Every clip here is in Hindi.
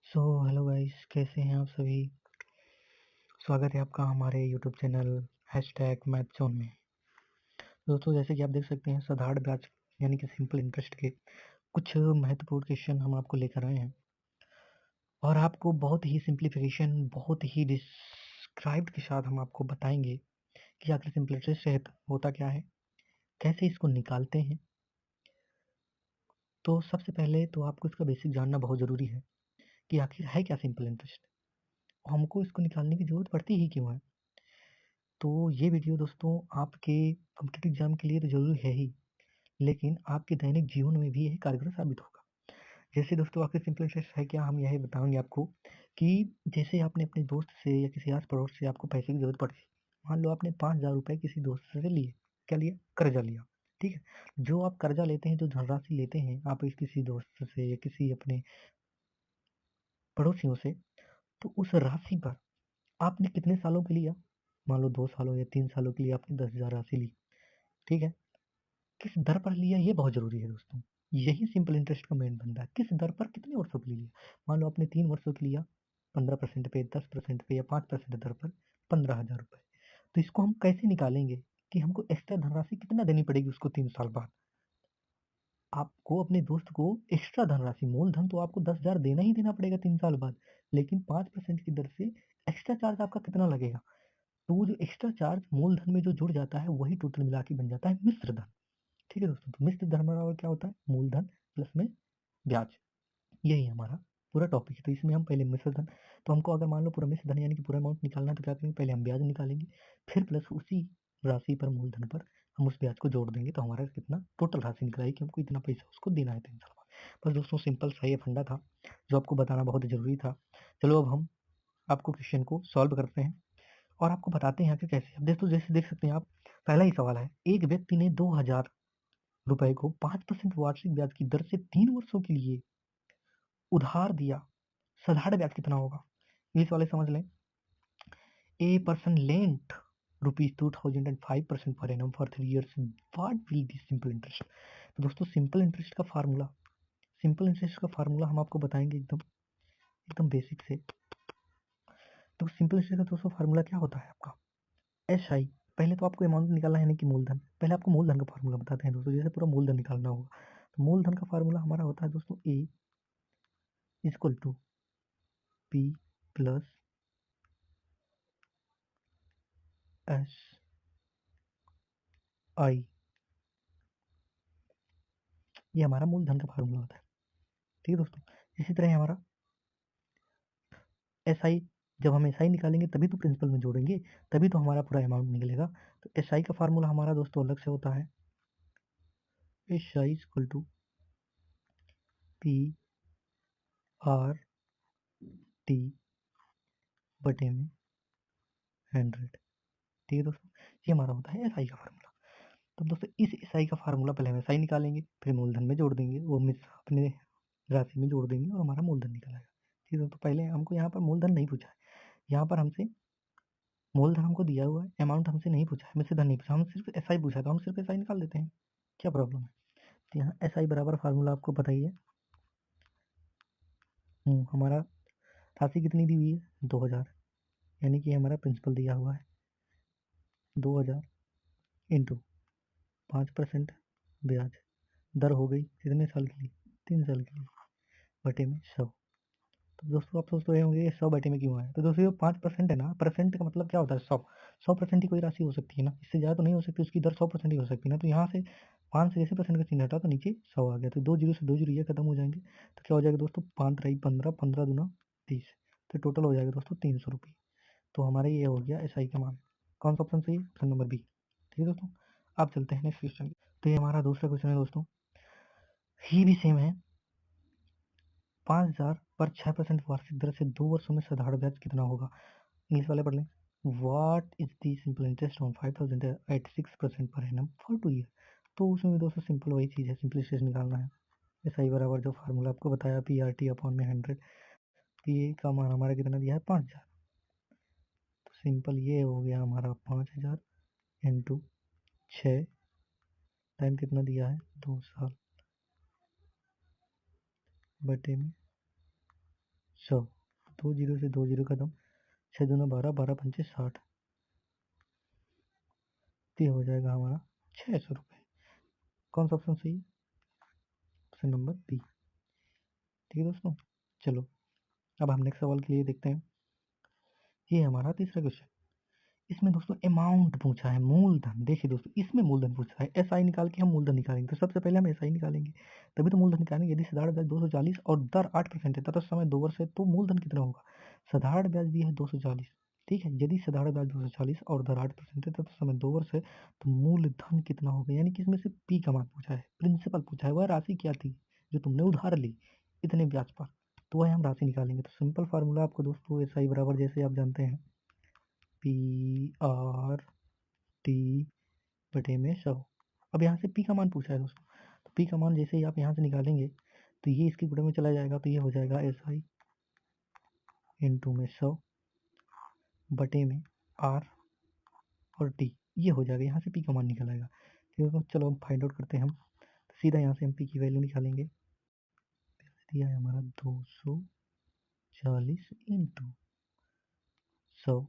हेलो गाइस, कैसे हैं आप सभी। स्वागत है आपका हमारे यूट्यूब चैनल #मैथजोन में। दोस्तों, जैसे कि आप देख सकते हैं, साधारण ब्याज यानी कि सिंपल इंटरेस्ट के कुछ महत्वपूर्ण क्वेश्चन हम आपको लेकर आए हैं और आपको बहुत ही सिंप्लीफिकेशन, बहुत ही डिस्क्राइब्ड के साथ हम आपको बताएंगे कि आखिर सिंपल इंटरेस्ट होता क्या है, कैसे इसको निकालते हैं। तो सबसे पहले तो आपको इसका बेसिक जानना बहुत ज़रूरी है कि आखिर है क्या सिंपल इंटरेस्ट, हमको इसको निकालने की ज़रूरत पड़ती ही क्यों है। तो ये वीडियो दोस्तों आपके कॉम्पिटिटिव एग्जाम के लिए तो ज़रूरी है ही, लेकिन आपके दैनिक जीवन में भी यह कारगर साबित होगा। जैसे दोस्तों, आखिर सिंपल इंटरेस्ट है क्या, हम यही बताएंगे आपको कि जैसे आपने अपने दोस्त से या किसी आस पड़ोस से आपको पैसे की ज़रूरत पड़ी। मान लो आपने 5,000 रुपये किसी दोस्त से लिए, क्या लिया, कर्जा लिया। ठीक है, जो आप कर्जा लेते हैं, जो धनराशि लेते हैं आप इस किसी दोस्त से या किसी अपने पड़ोसियों से, तो उस राशि पर आपने कितने सालों के लिया। मान लो 2 सालों या 3 सालों के लिए आपने 10,000 राशि ली। ठीक है, किस दर पर लिया ये बहुत ज़रूरी है दोस्तों। यही सिंपल इंटरेस्ट का मेन बंदा है, किस दर पर कितने वर्षों के लिए लिया। मान लो आपने 3 वर्षों के लिया, 15% पे, 10% पे या 5% दर पर 15,000 रुपये। तो इसको हम कैसे निकालेंगे कि हमको एक्स्ट्रा धनराशि कितना देनी पड़ेगी उसको 3 साल बाद। आपको अपने दोस्त को एक्स्ट्रा धनराशि, मूलधन तो आपको 10,000 देना ही देना पड़ेगा 3 साल बाद, लेकिन 5% की दर से एक्स्ट्रा चार्ज आपका कितना लगेगा। तो वो जो एक्स्ट्रा चार्ज मूलधन में जो जुड़ जाता है वही टोटल मिला के बन जाता है मिश्र धन। ठीक है दोस्तों, तो मिश्र धन बराबर क्या होता है, मूलधन प्लस में ब्याज। यही हमारा पूरा टॉपिक है। तो इसमें हम पहले मिश्र धन, तो हमको अगर मान लो पूरा मिश्र धन यानी कि पूरा अमाउंट निकालना है तो क्या करेंगे, पहले हम ब्याज निकालेंगे, फिर प्लस उसी राशि पर, मूलधन पर हम उस ब्याज को जोड़ देंगे, तो हमारा कितना टोटल राशि निकल आएगी कि हमको इतना पैसा उसको देना है 3 साल बाद। बस दोस्तों, सिंपल सा ये फंडा था जो आपको बताना बहुत जरूरी था। चलो अब हम आपको क्वेश्चन को सॉल्व करते हैं और आपको बताते हैं कि कैसे। अब दोस्तों, जैसे देख सकते हैं आप, पहला ही सवाल है, एक व्यक्ति ने 2,000 रुपए को 5% वार्षिक ब्याज की दर से 3 वर्षों के लिए उधार दिया। साधारण ब्याज कितना होगा, इंग्लिश वाले समझ लें। A person lent ₹2,005 per annum for 3 years. What will be simple interest? तो दोस्तों, सिंपल इंटरेस्ट का फार्मूला हम आपको बताएंगे एकदम एकदम बेसिक से। तो सिंपल इंटरेस्ट का दोस्तों फार्मूला क्या होता है आपका, एस आई। पहले तो आपको अमाउंट निकालना है, नहीं कि मूलधन। पहले आपको मूलधन का फार्मूला बताते हैं दोस्तों, जैसे पूरा मूलधन निकालना होगा। तो मूलधन का फार्मूला हमारा होता है दोस्तों, A equal to P plus S I. ये हमारा मूलधन का फार्मूला होता है। ठीक है दोस्तों, इसी तरह हमारा एस आई, जब हम एस आई निकालेंगे तभी तो प्रिंसिपल में जोड़ेंगे, तभी तो हमारा पूरा अमाउंट निकलेगा। तो एस आई का फार्मूला हमारा दोस्तों अलग से होता है, S I equal to P R T बटे में 100। ठीक है दोस्तों, ये हमारा होता है एस आई का फार्मूला। तो दोस्तों, इस एस आई का फार्मूला पहले हम एस आई निकालेंगे, फिर मूलधन में जोड़ देंगे, वो अपने राशि में जोड़ देंगे और हमारा मूलधन निकल आएगा। ठीक है, तो पहले हमको यहाँ पर मूलधन नहीं पूछा है, यहाँ पर हमसे मूलधन हमको दिया हुआ है, अमाउंट हमसे नहीं पूछा है, मिश्र धन नहीं पूछा, हम सिर्फ एस आई पूछा है, तो हम सिर्फ एस आई निकाल देते हैं, क्या प्रॉब्लम है। तो यहाँ एस आई बराबर फार्मूला आपको पता ही है। हमारा राशि कितनी दी हुई है, 2,000, यानी कि हमारा प्रिंसिपल दिया हुआ है 2,000 इंटू 5% ब्याज, दर हो गई कितने साल के लिए, 3 साल के लिए, बटे में 100। तो दोस्तों, आप सोचते होंगे ये 100 बटे में क्यों आया। तो दोस्तों, ये 5% है ना, परसेंट का मतलब क्या होता है, 100% ही कोई राशि हो सकती है ना, इससे ज़्यादा तो नहीं हो सकती, उसकी दर 100% ही हो सकती है ना। तो यहाँ से 5 से जैसे परसेंट का चिन्ह हटा तो नीचे 100 आ गया, तो 2 जीरो से 2 जीरो ये खत्म हो जाएंगे, तो क्या हो जाएगा दोस्तों, 5 रही 15, 15 दूना 30, तो टोटल हो जाएगा दोस्तों 300 रुपये। तो हमारा ये हो गया एस आई का मान। कौन सा ऑप्शन सही है, ऑप्शन नंबर बी। ठीक है दोस्तों, अब चलते हैं नेक्स्ट क्वेश्चन। तो ये हमारा दूसरा क्वेश्चन है दोस्तों, ही भी सेम है। 5,000 पर 6% वार्षिक दर से 2 वर्षों में साधारण ब्याज कितना होगा। इंग्लिश वाले पढ़ लें। What is the simple interest on 5,000 at 6% per annum for 2 year. तो उसमें भी दोस्तों सिंपल वही चीज़ है, सिंपल इंटरेस्ट निकालना है। एस आई बराबर जो फार्मूला आपको बताया, पी आर टी अपॉन में 100। पी ए का मान हमारा कितना दिया है, 5,000। तो सिंपल ये हो गया हमारा 5,000 इंटू 6, टाइम कितना दिया है, 2 साल, बटे में 100, 2 जीरो से 2 जीरो खत्म, 6 दूना 12, 12 पंचे 60, तो ये हो जाएगा हमारा 600 रुपये। कौन सा ऑप्शन सही है? Option number B. ठीक है दोस्तों, चलो अब हम नेक्स्ट सवाल के लिए देखते हैं। ये हमारा तीसरा क्वेश्चन। इसमें दोस्तों अमाउंट पूछा है, मूलधन। देखिए दोस्तों, इसमें मूलधन पूछा है, एसआई निकाल के हम मूलधन निकालेंगे। तो सबसे पहले हम एसआई निकालेंगे, तभी तो मूलधन निकालेंगे। यदि साधारण ब्याज 240 और दर 8% है तथा समय 2 वर्ष है, तो मूलधन कितना होगा? साधारण ब्याज दिया है 240, ठीक है। यदि साधारण ब्याज 240 और दर 8% है तथा समय 2 वर्ष है, तो मूलधन कितना होगा? यानी कि इसमें से पी का मान पूछा है, प्रिंसिपल पूछा है, वह राशि क्या थी जो तुमने उधार ली इतने ब्याज पर, तो वह हम राशि निकालेंगे। तो सिंपल फार्मूला आपको दोस्तों एसआई बराबर, जैसे आप जानते हैं, पी आर टी बटे में 100। अब यहाँ से पी का मान पूछा है दोस्तों, तो पी का मान जैसे ही आप यहाँ से निकालेंगे तो ये इसके गुणे में चला जाएगा, तो ये हो जाएगा एस आई इंटू में 100 बटे में आर और टी, ये हो जाएगा। यहाँ से पी का मान निकल आएगा। ठीक है, चलो हम फाइंड आउट करते हैं। हम तो सीधा यहाँ से हम पी की वैल्यू निकालेंगे। दिया है हमारा 240 इंटू 100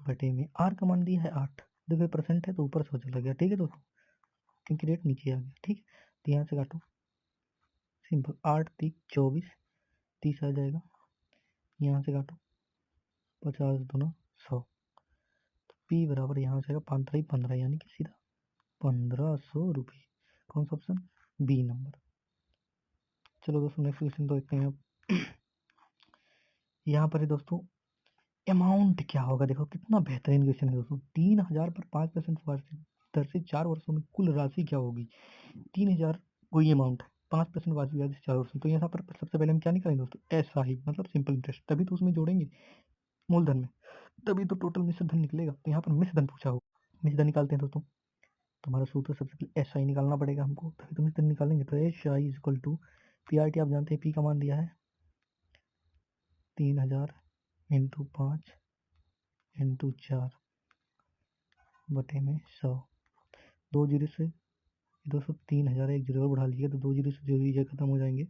बटे में आर का मान दिया है 8। देखो परसेंट है तो ऊपर 100 चला गया, ठीक है दोस्तों, क्योंकि रेट नीचे आ गया। ठीक है, तो यहाँ से काटो, सिंपल 8 3 24, 30 आ जाएगा। यहाँ से काटो, 50 दूना 100, तो पी बराबर यहाँ से आएगा 5 3 15, यानी कि सीधा 1500 रुपये। कौन सा ऑप्शन? B number. चलो दोस्तों नेक्स्ट क्वेश्चन तो देखते हैं अब। यहाँ पर है दोस्तों, अमाउंट क्या होगा? देखो कितना बेहतरीन क्वेश्चन है दोस्तों। 3000 पर 5% वार्षिक दर से 4 वर्षों में कुल राशि क्या होगी? 3000 कोई अमाउंट है, 5% वार्षिक ब्याज से 4 वर्षों, तो यहाँ पर सबसे पहले हम क्या निकालेंगे दोस्तों? ऐसा ही, मतलब सिंपल इंटरेस्ट, तभी तो उसमें जोड़ेंगे मूलधन में, तभी तो टोटल मिश्र धन निकलेगा। तो यहाँ पर मिश्र धन पूछा होगा, मिश्र धन निकालते हैं दोस्तों। तो हमारा सूत्र सबसे पहले एस आई निकालना पड़ेगा हमको, तभी तो मिश्र धन निकालेंगे। तो S I is equal to P R T, आप जानते हैं पी का मान दिया है 3000 इंटू 5 इंटू 4 बटे में 100। 2 जीरो से दोस्तों 3000, एक जीरो और बढ़ा लीजिएगा तो 2 जीरो से जो भी खत्म हो जाएंगे।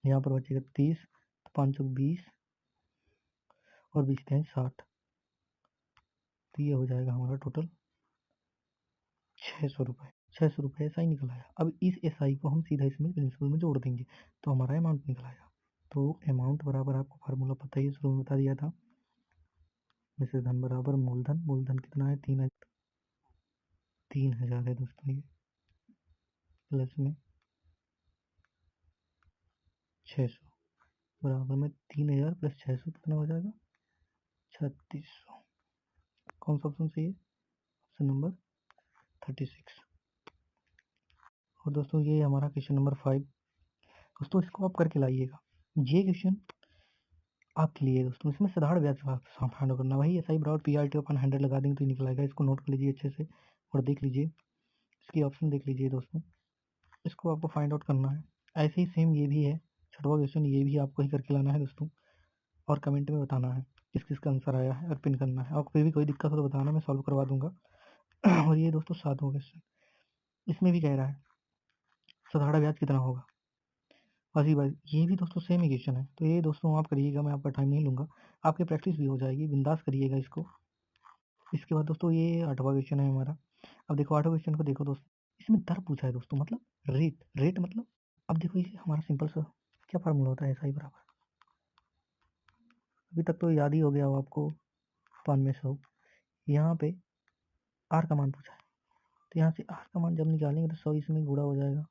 यहाँ पर बचेगा 30, तो 520 और 20 हैं 60, तो ये हो जाएगा हमारा टोटल 600 रुपये। 600 रुपये एस आई निकल आया। अब इस एस आई को हम सीधा इसमें प्रिंसिपल में जोड़ देंगे, तो हमारा अमाउंट निकल आएगा। तो अमाउंट बराबर, आपको फार्मूला पता ही है, शुरू में बता दिया था, मिश्र धन बराबर मूलधन। मूलधन कितना है? 3000 है दोस्तों, ये प्लस में 600 बराबर में 3000 प्लस 600 कितना हो जाएगा? 3600। कौन सा ऑप्शन सही है? Option number 36। और दोस्तों ये हमारा क्वेश्चन नंबर 5। दोस्तों इसको आप करके लाइएगा, ये क्वेश्चन आपके लिए दोस्तों। इसमें साधारण ब्याज का फाइंड करना, वही एस आई बराबर पी आर टी अपन 100 लगा देंगे तो निकल आएगा। इसको नोट कर लीजिए अच्छे से और देख लीजिए, इसकी ऑप्शन देख लीजिए दोस्तों, इसको आपको फाइंड आउट करना है। ऐसे ही सेम ये भी है, छठवां क्वेश्चन, ये भी आपको ही करके लाना है दोस्तों, और कमेंट में बताना है किस किस का आंसर आया है और पिन करना है। और फिर भी कोई दिक्कत हो तो बताना, मैं सॉल्व करवा दूंगा। और ये दोस्तों 7वां क्वेश्चन, इसमें भी कह रहा है साधारण ब्याज कितना होगा? अजी भाई, ये भी दोस्तों सेम ही क्वेश्चन है, तो ये दोस्तों आप करिएगा, मैं आपका टाइम नहीं लूँगा, आपकी प्रैक्टिस भी हो जाएगी, बिंदास करिएगा इसको। इसके बाद दोस्तों ये 8वां क्वेश्चन है हमारा। अब देखो 8वां क्वेश्चन को देखो दोस्तों, इसमें दर पूछा है दोस्तों, मतलब रेट। रेट मतलब, अब देखो ये हमारा सिंपल सा क्या फार्मूला होता है? एस आई बराबर, अभी तक तो याद ही हो गया हो आपको, 5 में 100। यहाँ पे आर का मान पूछा है, तो यहाँ से आर का मान जब निकालेंगे तो 100 इसमें गुणा हो जाएगा,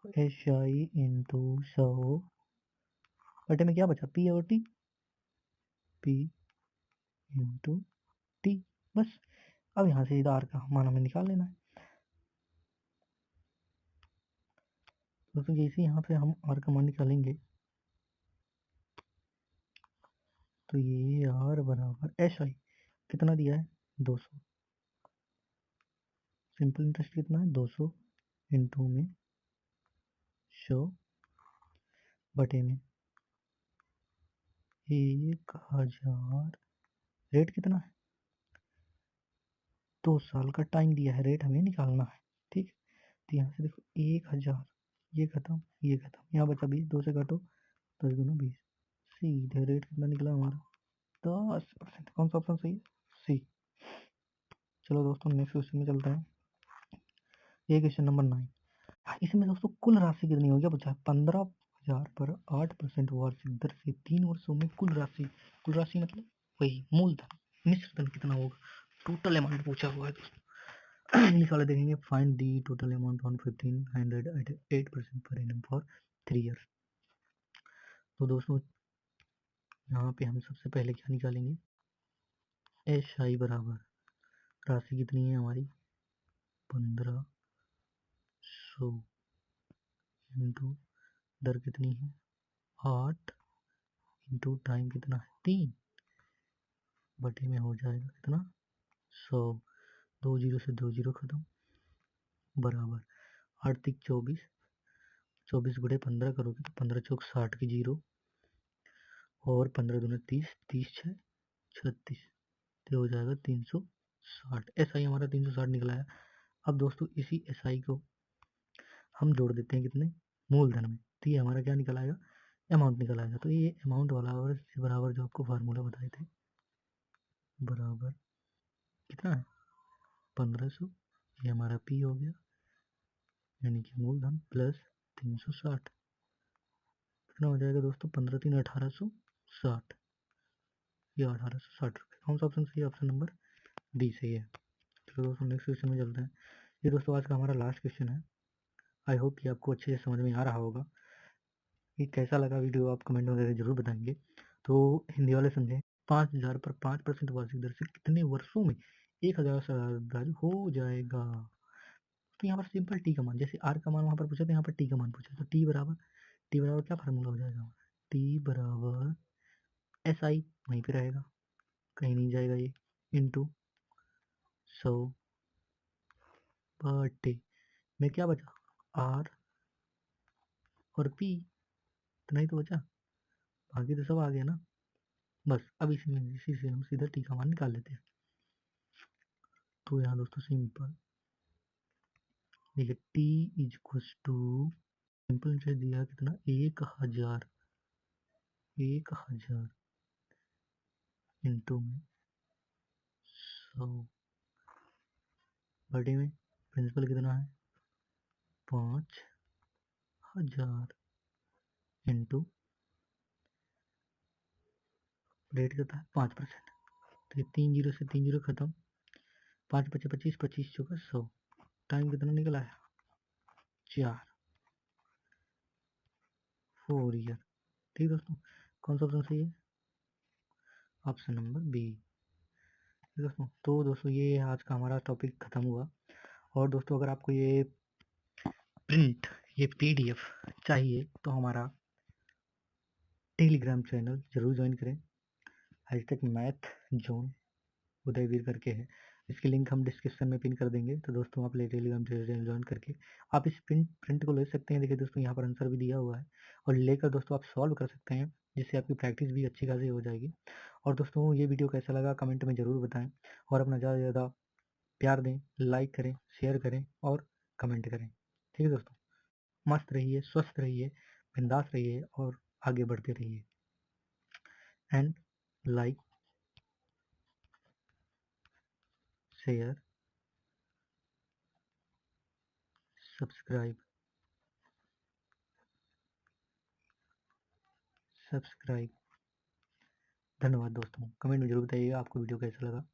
तो एस आई इंटू 100 बटे में क्या बचा? पी और टी, पी इंटू टी, बस। अब यहाँ से आर का मान हमें निकाल लेना है। दोस्तों जैसे यहाँ पे हम आर का मान निकालेंगे, तो ये आर बराबर एस आई कितना दिया है? 200। सिंपल इंटरेस्ट कितना है? 200 इंटू में 100 बटे में 1000। रेट कितना है? 2 साल का टाइम दिया है, रेट हमें निकालना है। ठीक है, तो यहाँ से देखो 1000, ये खत्म, ये खत्म, यहाँ बचा 20, 2 से काटो 10 गुना 20, सीधे रेट कितना निकला हमारा 10%। कौन सा ऑप्शन सही है? सी। चलो दोस्तों नेक्स्ट क्वेश्चन में चलते हैं। ये क्वेश्चन नंबर 9। इसमें दोस्तों कुल राशि कितनी होगी पूछा है। 15,000 पर 8% वार्षिक दर से 3 वर्षों में कुल राशि मतलब वही मूलधन मिश्र धन कितना होगा, टोटल अमाउंट पूछा हुआ है दोस्तों। इंग्लिश वाले देखेंगे find the total amount on 1500 at 8% per annum for 3 years. तो दोस्तों यहाँ पे हम सबसे पहले क्या निकालेंगे, एस आई बराबर राशि कितनी है हमारी 1500 इंटू दर कितनी है 8 इंटू टाइम कितना है 3 बटे में हो जाएगा कितना 100, 2 जीरो से 2 जीरो खत्म बराबर 8 तिक 24, 24 बटे 15 करोगे तो 15 चौक 60 की जीरो और 15 दूनी 30, 30 6 36, तो हो जाएगा 360। एस आई हमारा 360 निकला है। अब दोस्तों इसी एस आई को हम जोड़ देते हैं कितने मूलधन में, तो ये हमारा क्या निकल आएगा अमाउंट निकल आएगा। तो ये अमाउंट वाला बराबर जो आपको फार्मूला बताए थे बराबर कितना है 1500, ये हमारा पी हो गया यानी कि मूलधन प्लस 360 कितना हो जाएगा दोस्तों 15 3 1860, ये 1860 रुपये। कौन सा ऑप्शन सही है? ऑप्शन नंबर डी सही है। चलो दोस्तों नेक्स्ट क्वेश्चन में चलते हैं। ये दोस्तों आज का हमारा लास्ट क्वेश्चन है। आई होप कि आपको अच्छे से समझ में आ रहा होगा। ये कैसा लगा वीडियो आप कमेंट वगैरह जरूर बताएंगे। तो हिंदी वाले समझें 5,000 पर 5% वार्षिक दर से कितने वर्षों में 1,000 सरदारी हो जाएगा। तो यहाँ पर सिंपल टी का मान, जैसे आर का मान वहाँ पर पूछा था यहाँ पर टी का मान पूछा, तो टी बराबर क्या फार्मूला हो जाएगा टी बराबर एस आई वहीं पे रहेगा कहीं नहीं जाएगा ये इंटू 100 बटे में क्या बचा आर और पी, इतना ही तो बचा, बाकी तो सब आ गया ना। बस अब इसी से हम सीधा टी का मान निकाल लेते हैं। तो यहाँ दोस्तों सिंपल देखिए T is equal to simple से दिया कितना 1,000 इंटू में 100 बटे में प्रिंसिपल कितना है 5,000 इंटू रेट कितना है 5%। तो ये 3 जीरो से 3 जीरो खत्म, 5 पचे 25, 25 चौका 100, टाइम कितना निकला है 4 4 ईयर। ठीक दोस्तों कौन सा ऑप्शन सही है? Option number B. दोस्तों तो दोस्तों ये आज का हमारा टॉपिक खत्म हुआ। और दोस्तों अगर आपको ये प्रिंट ये पीडीएफ चाहिए तो हमारा टेलीग्राम चैनल जरूर ज्वाइन करें। हैशटैग मैथ जोन उदयवीर करके है, इसकी लिंक हम डिस्क्रिप्शन में पिन कर देंगे। तो दोस्तों आप टेलीग्राम चैनल ज्वाइन करके आप इस प्रिंट को ले सकते हैं। देखिए दोस्तों यहाँ पर आंसर भी दिया हुआ है और लेकर दोस्तों आप सॉल्व कर सकते हैं, जिससे आपकी प्रैक्टिस भी अच्छी खासी हो जाएगी। और दोस्तों ये वीडियो कैसा लगा कमेंट में ज़रूर बताएं और अपना ज़्यादा से ज़्यादा प्यार दें, लाइक करें, शेयर करें और कमेंट करें। ठीक है दोस्तों, मस्त रहिए, स्वस्थ रहिए, बिंदास रहिए और आगे बढ़ते रहिए। एंड लाइक, शेयर, सब्सक्राइब धन्यवाद दोस्तों। कमेंट में जरूर बताइएगा आपको वीडियो कैसा लगा।